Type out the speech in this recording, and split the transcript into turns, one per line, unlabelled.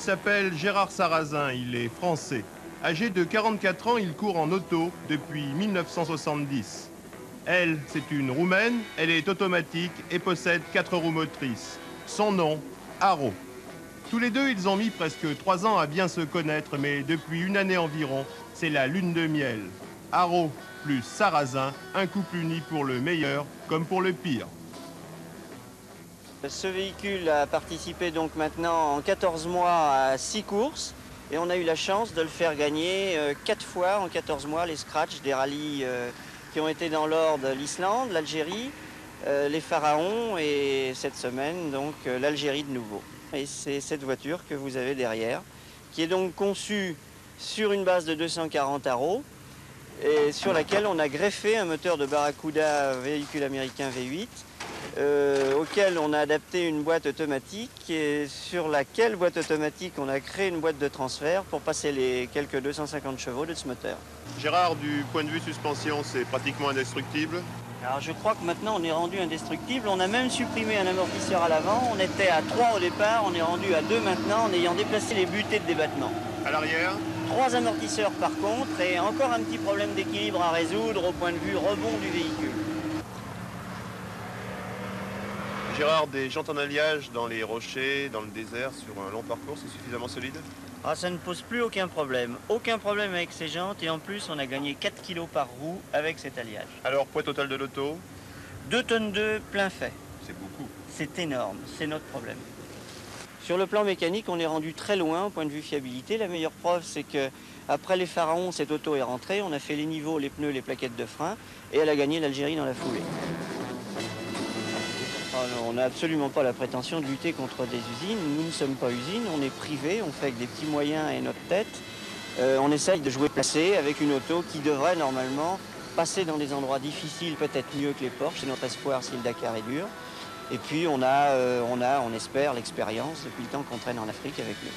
s'appelle Gérard Sarrazin, il est français. Âgé de 44 ans, il court en auto depuis 1970. Elle, c'est une Roumaine, elle est automatique et possède 4 roues motrices. Son nom, Haro. Tous les deux, ils ont mis presque 3 ans à bien se connaître, mais depuis une année environ, c'est la lune de miel. Haro plus Sarrazin, un couple uni pour le meilleur comme pour le pire.
Ce véhicule a participé donc maintenant en 14 mois à 6 courses et on a eu la chance de le faire gagner 4 fois en 14 mois les scratchs des rallyes qui ont été dans l'ordre l'Islande, l'Algérie, les Pharaons et cette semaine donc l'Algérie de nouveau. Et c'est cette voiture que vous avez derrière qui est donc conçue sur une base de 240 Haro et sur laquelle on a greffé un moteur de Barracuda véhicule américain V8 auquel on a adapté une boîte automatique et sur laquelle boîte automatique on a créé une boîte de transfert pour passer les quelques 250 chevaux de ce moteur.
Gérard, du point de vue suspension, c'est pratiquement indestructible.
Alors je crois que maintenant on est rendu indestructible. On a même supprimé un amortisseur à l'avant. On était à 3 au départ, on est rendu à 2 maintenant en ayant déplacé les butées de débattement.
À l'arrière,
3 amortisseurs par contre et encore un petit problème d'équilibre à résoudre au point de vue rebond du véhicule.
Gérard, des jantes en alliage dans les rochers, dans le désert, sur un long parcours, c'est suffisamment solide?
Ah, ça ne pose plus aucun problème. Aucun problème avec ces jantes et en plus on a gagné 4 kg par roue avec cet alliage.
Alors, poids total de l'auto?
2 tonnes de plein fait.
C'est beaucoup.
C'est énorme, c'est notre problème. Sur le plan mécanique, on est rendu très loin au point de vue fiabilité. La meilleure preuve, c'est que après les Pharaons, cette auto est rentrée. On a fait les niveaux, les pneus, les plaquettes de frein et elle a gagné l'Algérie dans la foulée. On n'a absolument pas la prétention de lutter contre des usines. Nous ne sommes pas usines, on est privé, on fait avec des petits moyens et notre tête. On essaye de jouer placé avec une auto qui devrait normalement passer dans des endroits difficiles, peut-être mieux que les Porsche. C'est notre espoir si le Dakar est dur. Et puis on espère l'expérience depuis le temps qu'on traîne en Afrique avec nous.